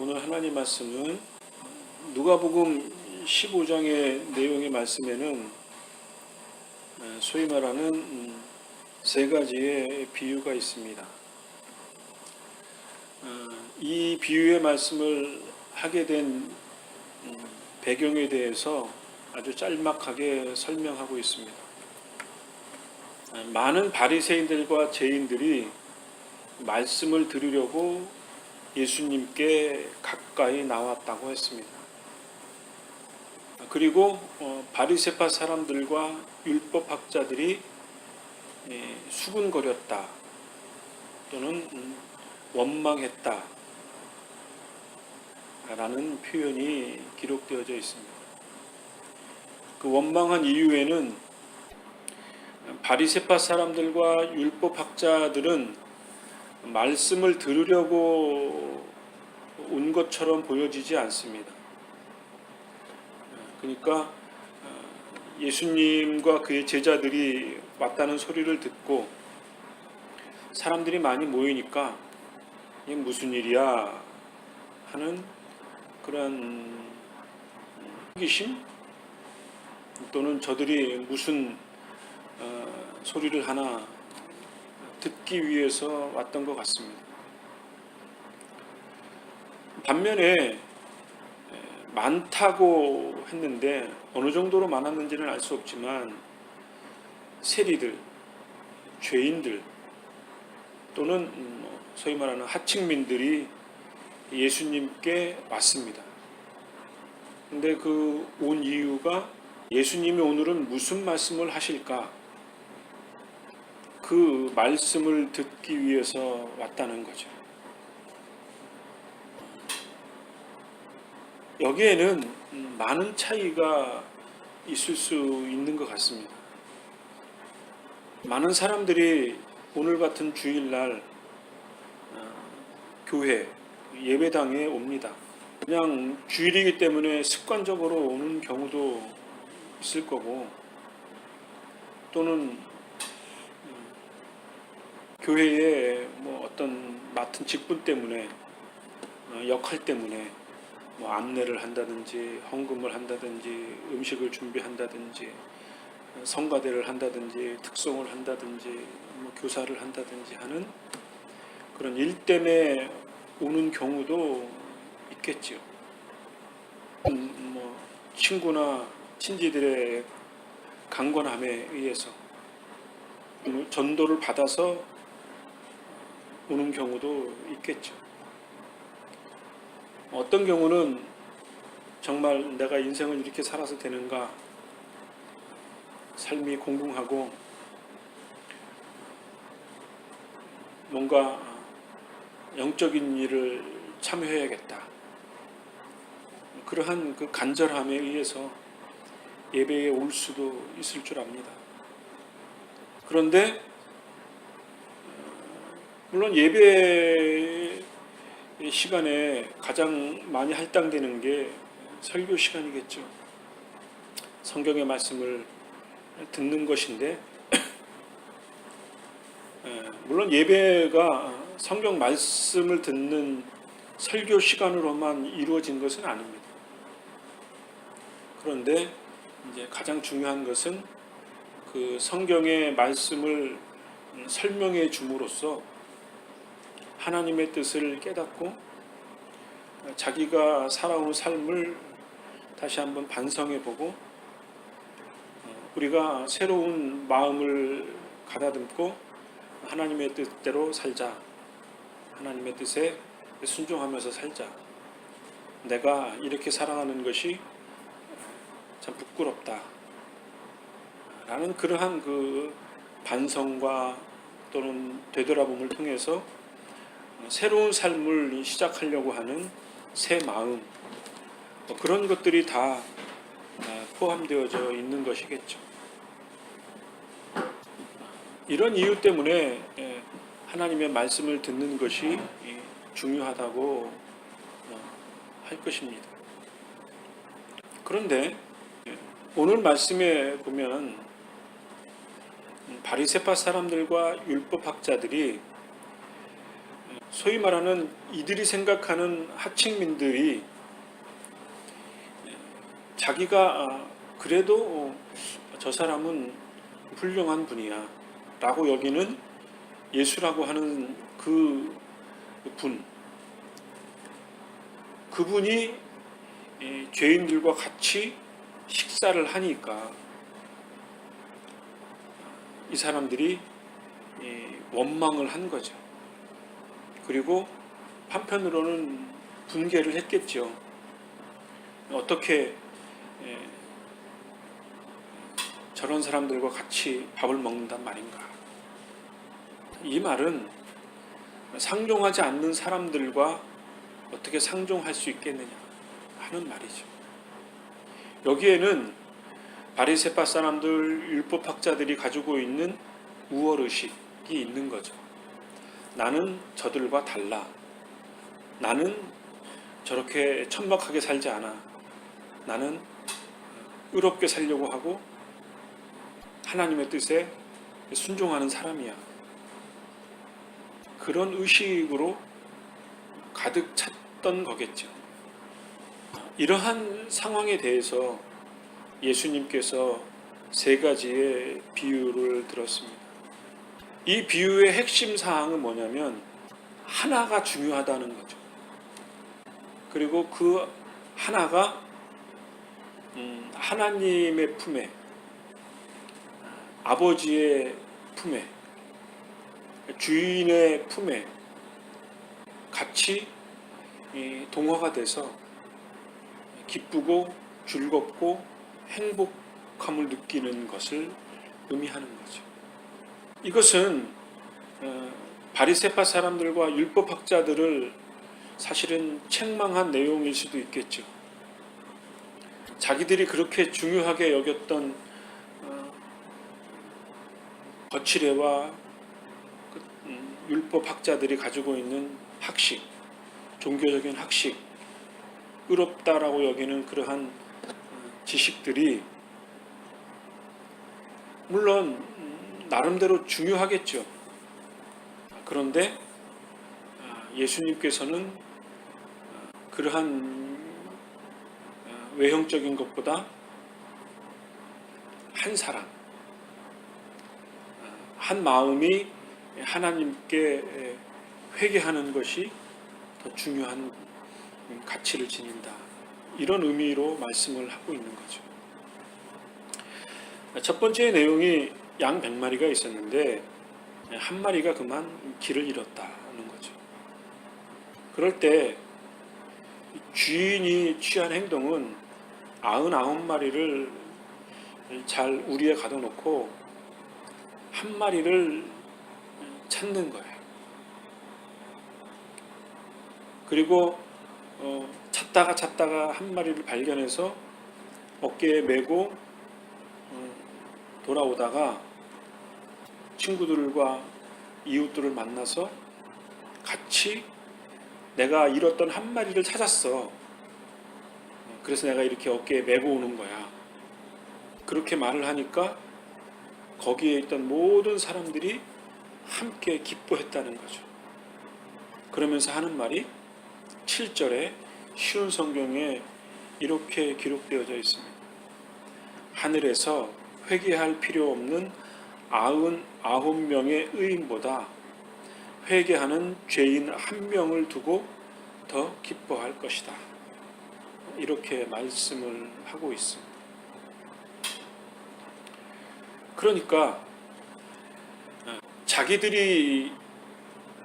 오늘 하나님 말씀은 누가복음 15장의 내용의 말씀에는 소위 말하는 세 가지의 비유가 있습니다. 이 비유의 말씀을 하게 된 배경에 대해서 아주 짤막하게 설명하고 있습니다. 많은 바리새인들과 죄인들이 말씀을 들으려고 예수님께 가까이 나왔다고 했습니다. 그리고 바리새파 사람들과 율법학자들이 수군거렸다 또는 원망했다 라는 표현이 기록되어져 있습니다. 그 원망한 이유에는 바리새파 사람들과 율법학자들은 말씀을 들으려고 온 것처럼 보여지지 않습니다. 그러니까 예수님과 그의 제자들이 왔다는 소리를 듣고 사람들이 많이 모이니까 이게 무슨 일이야 하는 그런 호기심 또는 저들이 무슨 소리를 하나 듣기 위해서 왔던 것 같습니다. 반면에 많다고 했는데 어느 정도로 많았는지는 알 수 없지만 세리들, 죄인들 또는 소위 말하는 하층민들이 예수님께 왔습니다. 근데 그 온 이유가 예수님이 오늘은 무슨 말씀을 하실까? 그 말씀을 듣기 위해서 왔다는 거죠. 여기에는 많은 차이가 있을 수 있는 것 같습니다. 많은 사람들이 오늘 같은 주일날 교회, 예배당에 옵니다. 그냥 주일이기 때문에 습관적으로 오는 경우도 있을 거고 또는 교회에 어떤 맡은 직분 때문에 역할 때문에 안내를 한다든지 헌금을 한다든지 음식을 준비한다든지 성가대를 한다든지 특송을 한다든지 교사를 한다든지 하는 그런 일 때문에 오는 경우도 있겠지요. 친구나 친지들의 강권함에 의해서 전도를 받아서 오는 경우도 있겠죠. 어떤 경우는 정말 내가 인생을 이렇게 살아서 되는가, 삶이 공공하고 뭔가 영적인 일을 참여해야겠다. 그러한 그 간절함에 의해서 예배에 올 수도 있을 줄 압니다. 그런데 물론 예배 시간에 가장 많이 할당되는 게 설교 시간이겠죠. 성경의 말씀을 듣는 것인데 물론 예배가 성경 말씀을 듣는 설교 시간으로만 이루어진 것은 아닙니다. 그런데 이제 가장 중요한 것은 그 성경의 말씀을 설명해 줌으로써 하나님의 뜻을 깨닫고 자기가 살아온 삶을 다시 한번 반성해보고 우리가 새로운 마음을 가다듬고 하나님의 뜻대로 살자. 하나님의 뜻에 순종하면서 살자. 내가 이렇게 살아가는 것이 참 부끄럽다. 라는 그러한 그 반성과 또는 되돌아봄을 통해서 새로운 삶을 시작하려고 하는 새 마음, 그런 것들이 다 포함되어져 있는 것이겠죠. 이런 이유 때문에 하나님의 말씀을 듣는 것이 중요하다고 할 것입니다. 그런데 오늘 말씀에 보면 바리새파 사람들과 율법학자들이 소위 말하는 이들이 생각하는 하층민들이 자기가 그래도 저 사람은 훌륭한 분이야 라고 여기는 예수라고 하는 그분이 죄인들과 같이 식사를 하니까 이 사람들이 원망을 한 거죠. 그리고 한편으로는 분개를 했겠죠. 어떻게 저런 사람들과 같이 밥을 먹는단 말인가. 이 말은 상종하지 않는 사람들과 어떻게 상종할 수 있겠느냐 하는 말이죠. 여기에는 바리새파 사람들, 율법학자들이 가지고 있는 우월의식이 있는 거죠. 나는 저들과 달라. 나는 저렇게 천박하게 살지 않아. 나는 의롭게 살려고 하고 하나님의 뜻에 순종하는 사람이야. 그런 의식으로 가득 찼던 거겠죠. 이러한 상황에 대해서 예수님께서 세 가지의 비유를 들었습니다. 이 비유의 핵심 사항은 뭐냐면 하나가 중요하다는 거죠. 그리고 그 하나가 하나님의 품에, 아버지의 품에, 주인의 품에 같이 동화가 돼서 기쁘고 즐겁고 행복함을 느끼는 것을 의미하는 거죠. 이것은 바리새파 사람들과 율법학자들을 사실은 책망한 내용일 수도 있겠죠. 자기들이 그렇게 중요하게 여겼던 거칠애와 율법학자들이 가지고 있는 학식, 종교적인 학식, 의롭다라고 여기는 그러한 지식들이 물론 나름대로 중요하겠죠. 그런데 예수님께서는 그러한 외형적인 것보다 한 사람, 한 마음이 하나님께 회개하는 것이 더 중요한 가치를 지닌다. 이런 의미로 말씀을 하고 있는 거죠. 첫 번째 내용이 양 100마리가 있었는데 한 마리가 그만 길을 잃었다는 거죠. 그럴 때 주인이 취한 행동은 99마리를 잘 우리에 가둬놓고 한 마리를 찾는 거예요. 그리고 찾다가 한 마리를 발견해서 어깨에 메고 돌아오다가 친구들과 이웃들을 만나서 같이 내가 잃었던 한 마리를 찾았어. 그래서 내가 이렇게 어깨에 메고 오는 거야. 그렇게 말을 하니까 거기에 있던 모든 사람들이 함께 기뻐했다는 거죠. 그러면서 하는 말이 7절에 쉬운 성경에 이렇게 기록되어져 있습니다. 하늘에서 회개할 필요 없는 99명의 의인보다 회개하는 죄인 한 명을 두고 더 기뻐할 것이다. 이렇게 말씀을 하고 있습니다. 그러니까 자기들이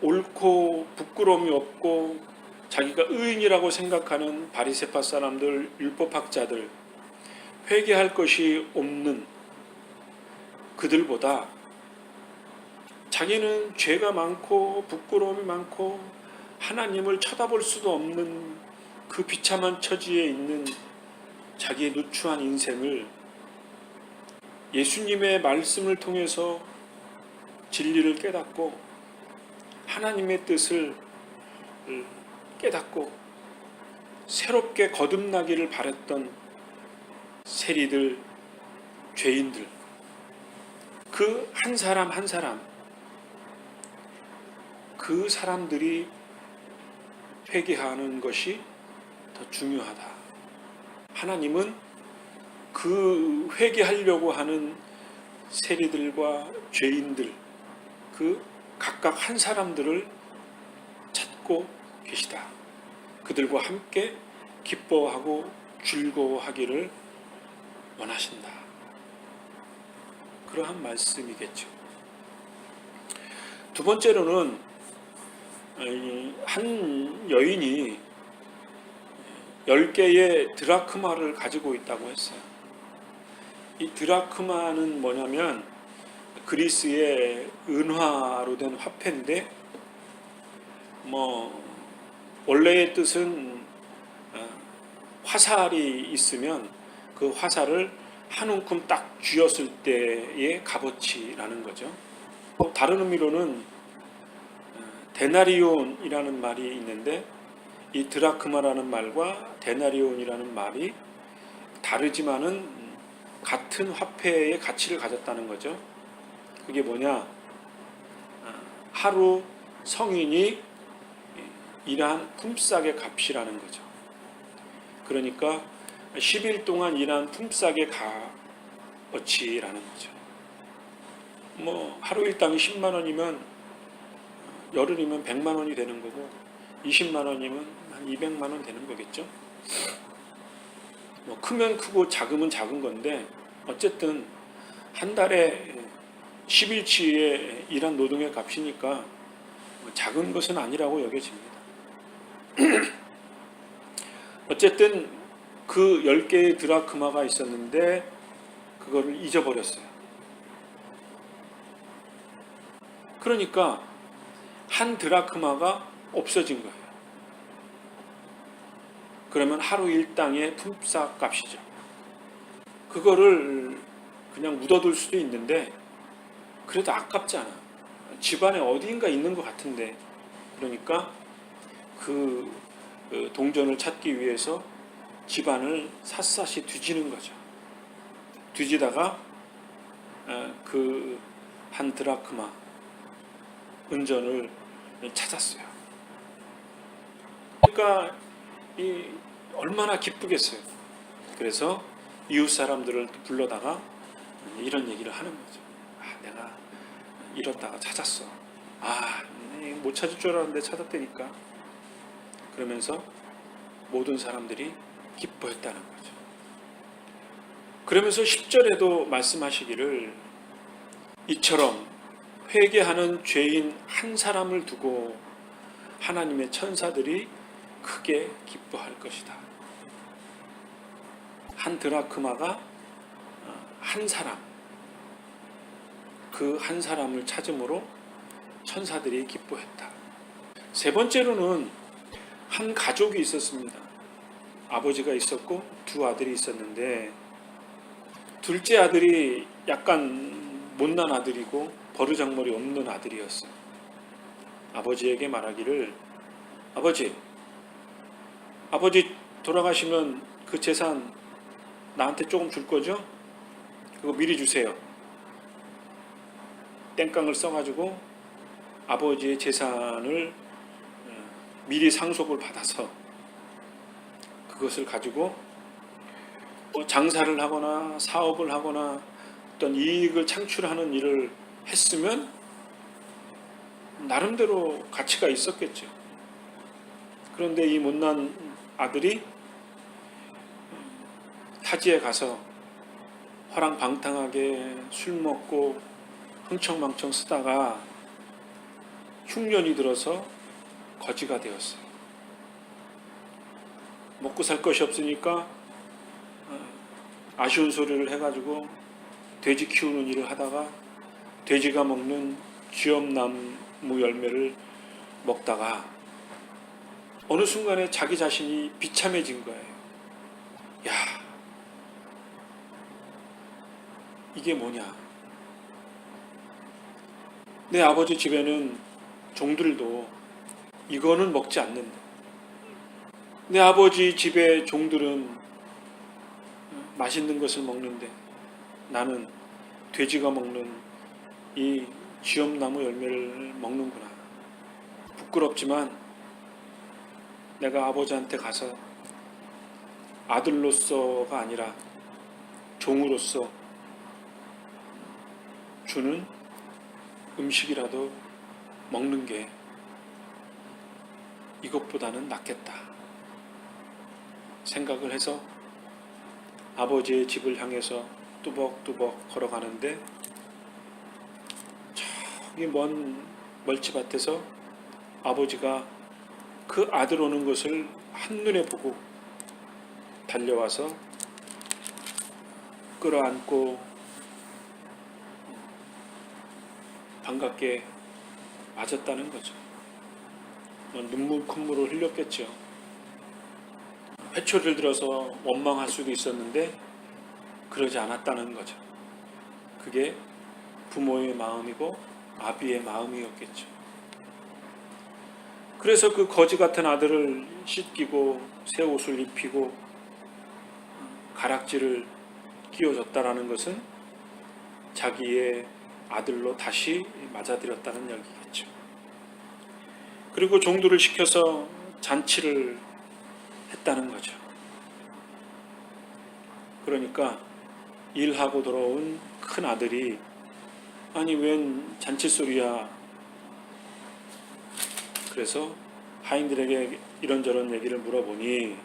옳고 부끄러움이 없고 자기가 의인이라고 생각하는 바리새파 사람들, 율법학자들, 회개할 것이 없는 그들보다 자기는 죄가 많고 부끄러움이 많고 하나님을 쳐다볼 수도 없는 그 비참한 처지에 있는 자기의 누추한 인생을 예수님의 말씀을 통해서 진리를 깨닫고 하나님의 뜻을 깨닫고 새롭게 거듭나기를 바랬던 세리들, 죄인들, 그 한 사람 한 사람, 그 사람들이 회개하는 것이 더 중요하다. 하나님은 그 회개하려고 하는 세리들과 죄인들, 그 각각 한 사람들을 찾고 계시다. 그들과 함께 기뻐하고 즐거워하기를 원하신다. 그러한 말씀이겠죠. 두 번째로는 한 여인이 10개의 드라크마를 가지고 있다고 했어요. 이 드라크마는 뭐냐면 그리스의 은화로 된 화폐인데, 원래의 뜻은 화살이 있으면 그 화살을 한 움큼 딱 쥐었을 때의 값어치라는 거죠. 다른 의미로는 데나리온이라는 말이 있는데, 이 드라크마라는 말과 데나리온이라는 말이 다르지만은 같은 화폐의 가치를 가졌다는 거죠. 그게 뭐냐? 하루 성인이 일한 품삯의 값이라는 거죠. 그러니까 10일 동안 일한 품삯의 값어치라는 거죠. 하루 일당이 10만 원이면 열흘이면 100만 원이 되는 거고, 20만 원이면 한 200만 원 되는 거겠죠. 크면 크고 작으면 작은 건데, 어쨌든 한 달에 10일치의 일한 노동의 값이니까 작은 것은 아니라고 여겨집니다. 어쨌든 그 10개의 드라크마가 있었는데 그거를 잊어버렸어요. 그러니까 한 드라크마가 없어진 거예요. 그러면 하루 일당의 품삯 값이죠. 그거를 그냥 묻어둘 수도 있는데, 그래도 아깝잖아. 집안에 어디인가 있는 것 같은데. 그러니까 그 동전을 찾기 위해서 집안을 샅샅이 뒤지는 거죠. 뒤지다가 그 한 드라크마 은전을 찾았어요. 그러니까 얼마나 기쁘겠어요. 그래서 이웃 사람들을 불러다가 이런 얘기를 하는 거죠. 내가 잃었다가 찾았어. 못 찾을 줄 알았는데 찾았다니까. 그러면서 모든 사람들이 기뻐했다는 거죠. 그러면서 10절에도 말씀하시기를, 이처럼 회개하는 죄인 한 사람을 두고 하나님의 천사들이 크게 기뻐할 것이다. 한 드라크마가 한 사람, 그 한 사람을 찾음으로 천사들이 기뻐했다. 세 번째로는 한 가족이 있었습니다. 아버지가 있었고 두 아들이 있었는데, 둘째 아들이 약간 못난 아들이고 버르장머리 없는 아들이었어요. 아버지에게 말하기를, 아버지 돌아가시면 그 재산 나한테 조금 줄 거죠? 그거 미리 주세요. 땡깡을 써가지고 아버지의 재산을 미리 상속을 받아서 그것을 가지고 장사를 하거나 사업을 하거나 어떤 이익을 창출하는 일을 했으면 나름대로 가치가 있었겠죠. 그런데 이 못난 아들이 타지에 가서 허랑방탕하게 술 먹고 흥청망청 쓰다가 흉년이 들어서 거지가 되었어요. 먹고 살 것이 없으니까 아쉬운 소리를 해가지고 돼지 키우는 일을 하다가 돼지가 먹는 쥐엄나무 열매를 먹다가 어느 순간에 자기 자신이 비참해진 거예요. 야, 이게 뭐냐? 내 아버지 집에는 종들도 이거는 먹지 않는다. 내 아버지 집의 종들은 맛있는 것을 먹는데 나는 돼지가 먹는 이 쥐엄나무 열매를 먹는구나. 부끄럽지만 내가 아버지한테 가서 아들로서가 아니라 종으로서 주는 음식이라도 먹는 게 이것보다는 낫겠다 생각을 해서 아버지의 집을 향해서 뚜벅뚜벅 걸어가는데 저기 먼 멀치밭에서 아버지가 그 아들 오는 것을 한눈에 보고 달려와서 끌어안고 반갑게 맞았다는 거죠. 눈물 콧물을 흘렸겠죠. 회초리를 들어서 원망할 수도 있었는데 그러지 않았다는 거죠. 그게 부모의 마음이고 아비의 마음이었겠죠. 그래서 그 거지 같은 아들을 씻기고 새 옷을 입히고 가락지를 끼워줬다라는 것은 자기의 아들로 다시 맞아들였다는 얘기겠죠. 그리고 종들을 시켜서 잔치를 했다는 거죠. 그러니까 일하고 돌아온 큰 아들이 아니 웬 잔치 소리야. 그래서 하인들에게 이런저런 얘기를 물어보니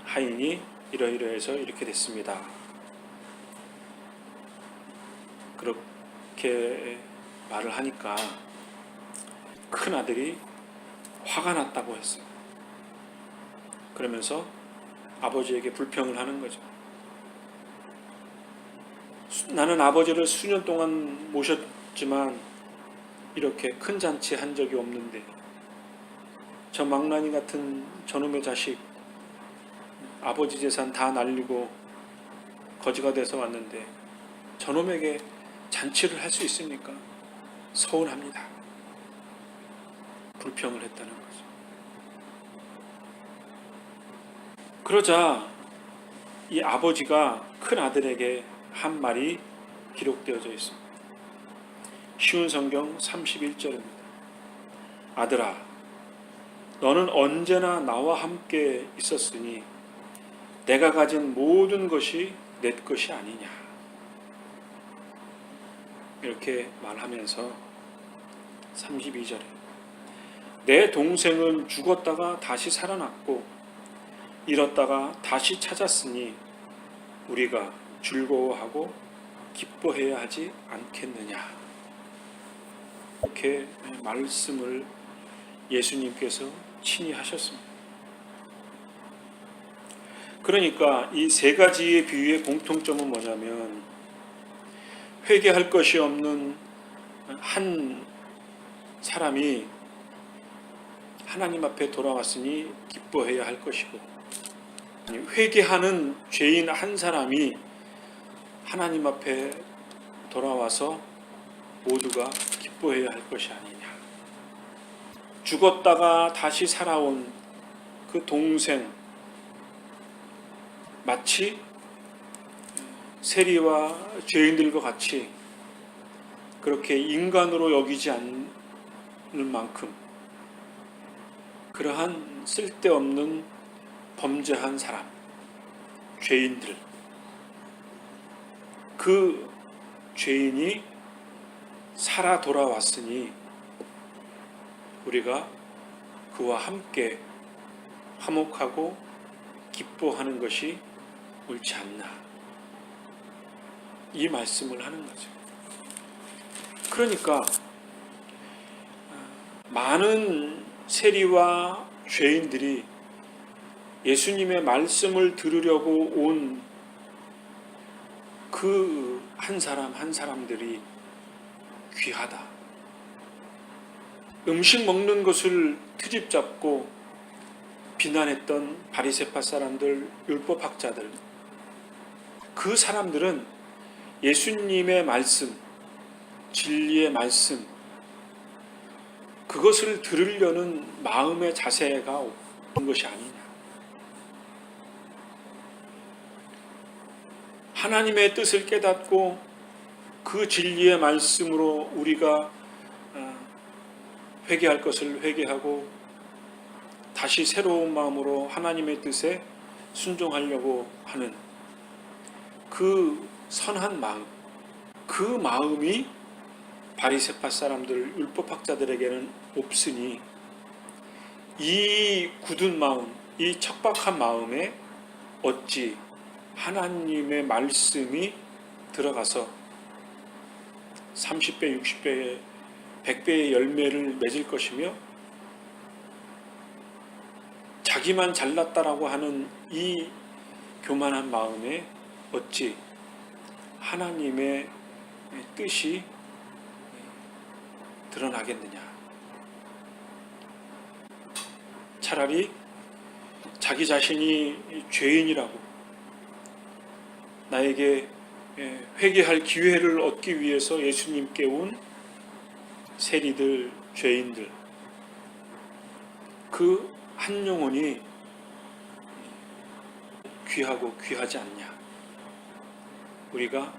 하인이 이러이러해서 이렇게 됐습니다. 그렇게 말을 하니까 큰 아들이 화가 났다고 했어요. 그러면서 아버지에게 불평을 하는 거죠. 나는 아버지를 수년 동안 모셨지만 이렇게 큰 잔치 한 적이 없는데 저 망나니 같은 저놈의 자식 아버지 재산 다 날리고 거지가 돼서 왔는데 저놈에게 잔치를 할 수 있습니까? 서운합니다. 불평을 했다는 거죠. 그러자 이 아버지가 큰 아들에게 한 말이 기록되어져 있습니다. 쉬운 성경 31절입니다. 아들아, 너는 언제나 나와 함께 있었으니 내가 가진 모든 것이 내 것이 아니냐. 이렇게 말하면서 32절에 내 동생은 죽었다가 다시 살아났고 잃었다가 다시 찾았으니 우리가 즐거워하고 기뻐해야 하지 않겠느냐. 이렇게 말씀을 예수님께서 친히 하셨습니다. 그러니까 이 세 가지의 비유의 공통점은 뭐냐면 회개할 것이 없는 한 사람이 하나님 앞에 돌아왔으니 기뻐해야 할 것이고 회개하는 죄인 한 사람이 하나님 앞에 돌아와서 모두가 기뻐해야 할 것이 아니냐. 죽었다가 다시 살아온 그 동생 마치 세리와 죄인들과 같이 그렇게 인간으로 여기지 않을 만큼 그러한 쓸데없는 범죄한 사람, 죄인들, 그 죄인이 살아 돌아왔으니 우리가 그와 함께 화목하고 기뻐하는 것이 옳지 않나. 이 말씀을 하는 거죠. 그러니까 많은 세리와 죄인들이 예수님의 말씀을 들으려고 온 그 한 사람 한 사람들이 귀하다. 음식 먹는 것을 트집 잡고 비난했던 바리새파 사람들, 율법학자들, 그 사람들은 예수님의 말씀, 진리의 말씀, 그것을 들으려는 마음의 자세가 없는 것이 아니냐. 하나님의 뜻을 깨닫고 그 진리의 말씀으로 우리가 회개할 것을 회개하고 다시 새로운 마음으로 하나님의 뜻에 순종하려고 하는 그 선한 마음, 그 마음이 바리새파 사람들, 율법학자들에게는 없으니 이 굳은 마음, 이 척박한 마음에 어찌 하나님의 말씀이 들어가서 30배, 60배, 100배의 열매를 맺을 것이며 자기만 잘났다라고 하는 이 교만한 마음에 어찌 하나님의 뜻이 드러나겠느냐. 차라리 자기 자신이 죄인이라고 나에게 회개할 기회를 얻기 위해서 예수님께 온 세리들, 죄인들, 그 한 영혼이 귀하고 귀하지 않냐. 우리가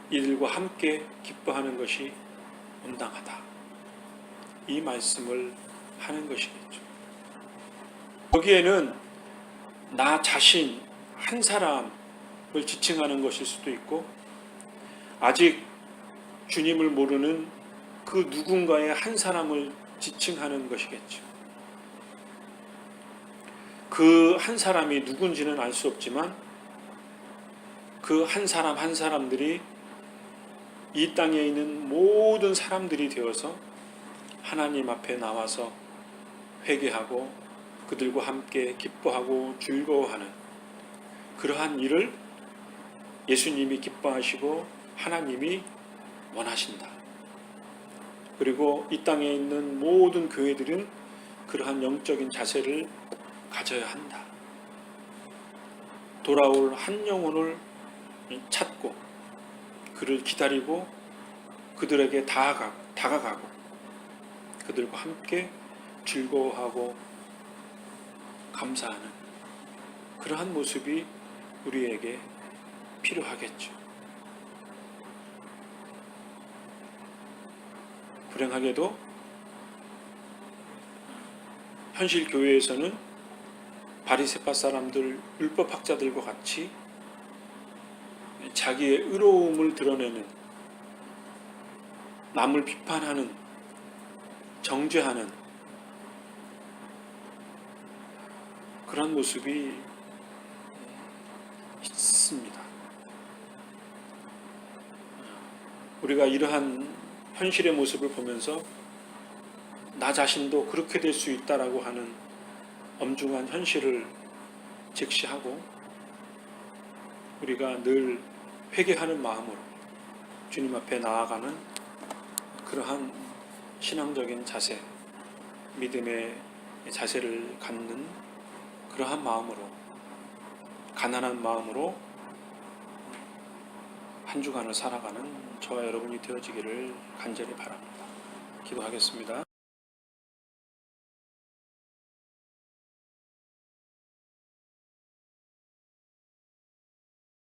이들과 함께 기뻐하는 것이 온당하다. 이 말씀을 하는 것이겠죠. 여기에는 나 자신 한 사람을 지칭하는 것일 수도 있고 아직 주님을 모르는 그 누군가의 한 사람을 지칭하는 것이겠죠. 그 한 사람이 누군지는 알 수 없지만 그 한 사람 한 사람들이 이 땅에 있는 모든 사람들이 되어서 하나님 앞에 나와서 회개하고 그들과 함께 기뻐하고 즐거워하는 그러한 일을 예수님이 기뻐하시고 하나님이 원하신다. 그리고 이 땅에 있는 모든 교회들은 그러한 영적인 자세를 가져야 한다. 돌아올 한 영혼을 찾고 그를 기다리고 그들에게 다가가고 그들과 함께 즐거워하고 감사하는 그러한 모습이 우리에게 필요하겠죠. 불행하게도 현실 교회에서는 바리새파 사람들, 율법학자들과 같이 자기의 의로움을 드러내는, 남을 비판하는, 정죄하는 그런 모습이 있습니다. 우리가 이러한 현실의 모습을 보면서 나 자신도 그렇게 될 수 있다라고 하는 엄중한 현실을 직시하고 우리가 늘 회개하는 마음으로 주님 앞에 나아가는 그러한 신앙적인 자세, 믿음의 자세를 갖는 그러한 마음으로, 가난한 마음으로 한 주간을 살아가는 저와 여러분이 되어지기를 간절히 바랍니다. 기도하겠습니다.